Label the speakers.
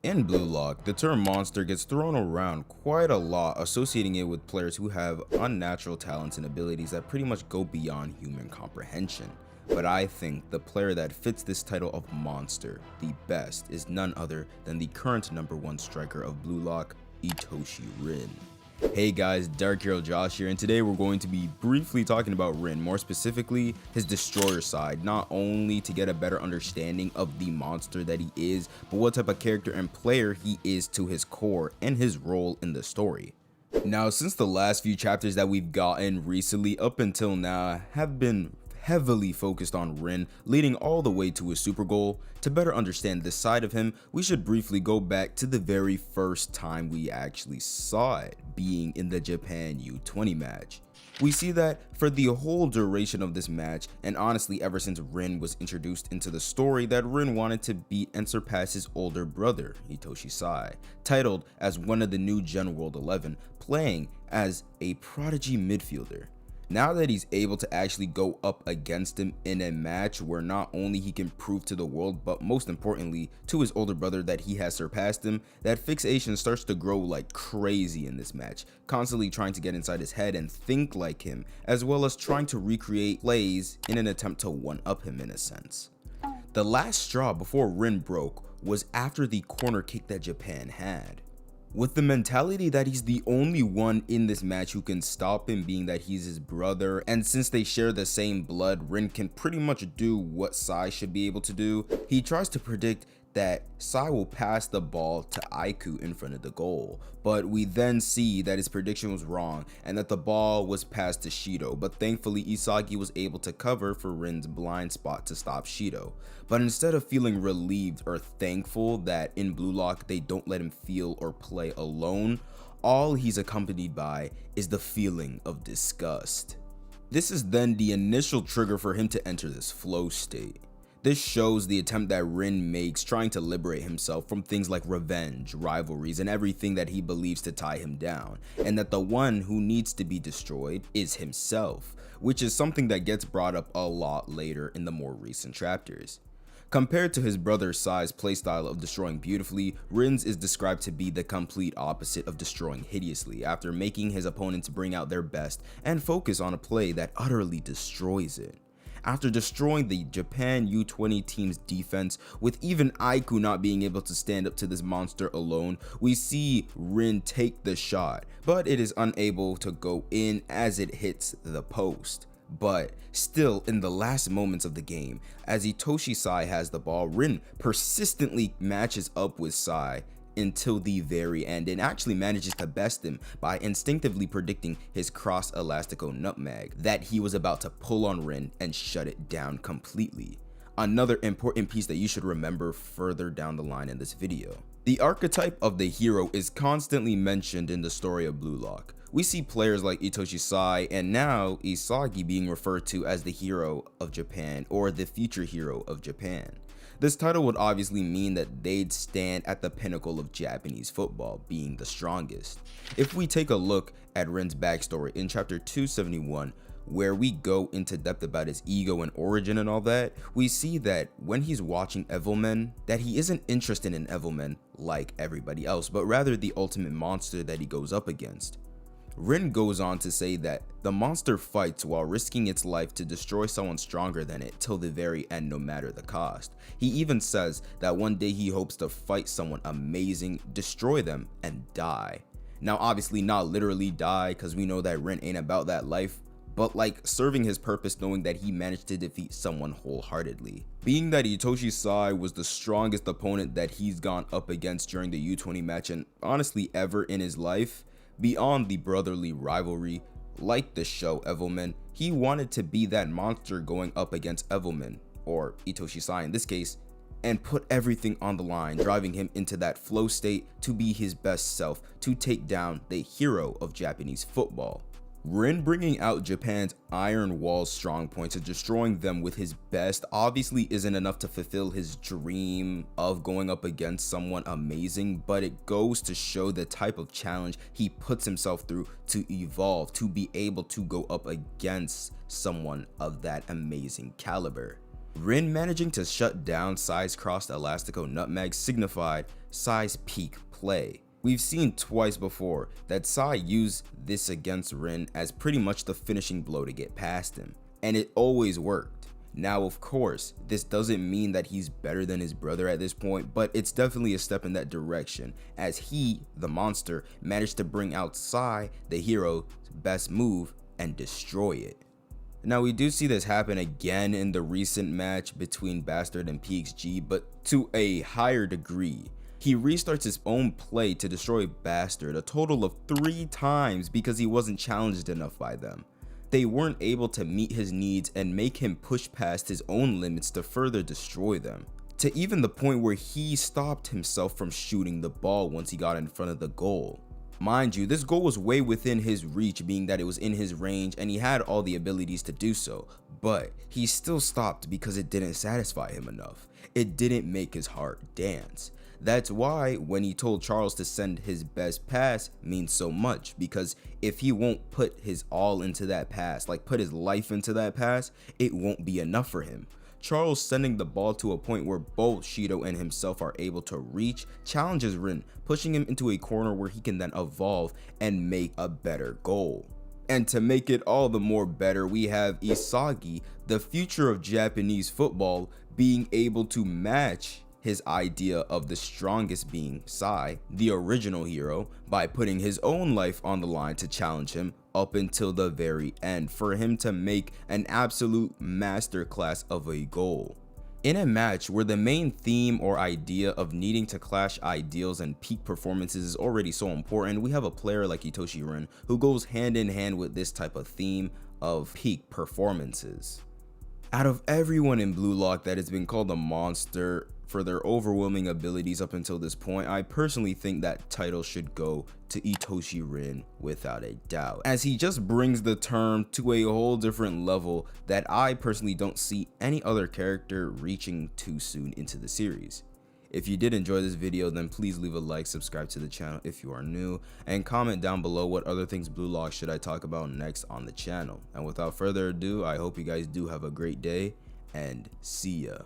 Speaker 1: In Blue Lock, the term monster gets thrown around quite a lot, associating it with players who have unnatural talents and abilities that pretty much go beyond human comprehension. But I think the player that fits this title of monster the best is none other than the current #1 striker of Blue Lock, Itoshi Rin. Hey guys, DarkheroJosh here, and today we're going to be briefly talking about Rin, more specifically his destroyer side, not only to get a better understanding of the monster that he is, but what type of character and player he is to his core and his role in the story. Now, since the last few chapters that we've gotten recently up until now have been heavily focused on Rin, leading all the way to his super goal, to better understand this side of him, we should briefly go back to the very first time we actually saw it, being in the Japan U20 match. We see that for the whole duration of this match, and honestly ever since Rin was introduced into the story, that Rin wanted to beat and surpass his older brother, Itoshi Sai, titled as one of the new Gen World 11, playing as a prodigy midfielder. Now that he's able to actually go up against him in a match where not only he can prove to the world, but most importantly to his older brother that he has surpassed him, that fixation starts to grow like crazy in this match, constantly trying to get inside his head and think like him, as well as trying to recreate plays in an attempt to one-up him in a sense. The last straw before Rin broke was after the corner kick that Japan had. With the mentality that he's the only one in this match who can stop him, being that he's his brother, and since they share the same blood, Rin can pretty much do what Sai should be able to do. He tries to predict that Sai will pass the ball to Aiku in front of the goal, but we then see that his prediction was wrong and that the ball was passed to Shido, but thankfully Isagi was able to cover for Rin's blind spot to stop Shido. But instead of feeling relieved or thankful that in Blue Lock they don't let him feel or play alone, all he's accompanied by is the feeling of disgust. This is then the initial trigger for him to enter this flow state. This shows the attempt that Rin makes trying to liberate himself from things like revenge, rivalries, and everything that he believes to tie him down, and that the one who needs to be destroyed is himself, which is something that gets brought up a lot later in the more recent chapters. Compared to his brother Sai's playstyle of destroying beautifully, Rin's is described to be the complete opposite of destroying hideously, after making his opponents bring out their best and focus on a play that utterly destroys it. After destroying the Japan U20 team's defense, with even Aiku not being able to stand up to this monster alone, we see Rin take the shot, but it is unable to go in as it hits the post. But still, in the last moments of the game, as Itoshi Sai has the ball, Rin persistently matches up with Sai until the very end and actually manages to best him by instinctively predicting his cross elastico nutmeg that he was about to pull on Rin and shut it down completely. Another important piece that you should remember further down the line in this video. The archetype of the hero is constantly mentioned in the story of Blue Lock. We see players like Itoshi Sai and now Isagi being referred to as the hero of Japan or the future hero of Japan. This title would obviously mean that they'd stand at the pinnacle of Japanese football, being the strongest. If we take a look at Rin's backstory in chapter 271, where we go into depth about his ego and origin and all that, we see that when he's watching Evilmen, that he isn't interested in Evilmen like everybody else, but rather the ultimate monster that he goes up against. Rin goes on to say that the monster fights while risking its life to destroy someone stronger than it till the very end, no matter the cost. He even says that one day he hopes to fight someone amazing, destroy them, and die. Now obviously not literally die, because we know that Rin ain't about that life, but like serving his purpose, knowing that he managed to defeat someone wholeheartedly. Being that Itoshi Sai was the strongest opponent that he's gone up against during the U20 match and honestly ever in his life, beyond the brotherly rivalry, like the show Evilmen, he wanted to be that monster going up against Evilmen, or Itoshi Sai in this case, and put everything on the line, driving him into that flow state to be his best self, to take down the hero of Japanese football. Rin bringing out Japan's Iron Wall's strong points and destroying them with his best obviously isn't enough to fulfill his dream of going up against someone amazing, but it goes to show the type of challenge he puts himself through to evolve, to be able to go up against someone of that amazing caliber. Rin managing to shut down Sai's crossed elastico nutmeg signified Sai's peak play. We've seen twice before that Sai used this against Rin as pretty much the finishing blow to get past him, and it always worked. Now, of course, this doesn't mean that he's better than his brother at this point, but it's definitely a step in that direction, as he, the monster, managed to bring out Sai, the hero's best move, and destroy it. Now, we do see this happen again in the recent match between Bastard and PXG, but to a higher degree. He restarts his own play to destroy Bastard a total of 3 times because he wasn't challenged enough by them. They weren't able to meet his needs and make him push past his own limits to further destroy them, to even the point where he stopped himself from shooting the ball once he got in front of the goal. Mind you, this goal was way within his reach, being that it was in his range and he had all the abilities to do so, but he still stopped because it didn't satisfy him enough. It didn't make his heart dance. That's why when he told Charles to send his best pass means so much, because if he won't put his all into that pass, like put his life into that pass, it won't be enough for him. Charles sending the ball to a point where both Shido and himself are able to reach challenges Rin, pushing him into a corner where he can then evolve and make a better goal. And to make it all the more better, we have Isagi, the future of Japanese football, being able to match his idea of the strongest being Sai, the original hero, by putting his own life on the line to challenge him up until the very end for him to make an absolute masterclass of a goal. In a match where the main theme or idea of needing to clash ideals and peak performances is already so important, we have a player like Itoshi Rin who goes hand in hand with this type of theme of peak performances. Out of everyone in Blue Lock that has been called a monster for their overwhelming abilities up until this point, I personally think that title should go to Itoshi Rin without a doubt, as he just brings the term to a whole different level that I personally don't see any other character reaching too soon into the series. If you did enjoy this video, then please leave a like, subscribe to the channel if you are new, and comment down below what other things Blue Lock should I talk about next on the channel. And without further ado, I hope you guys do have a great day, and see ya.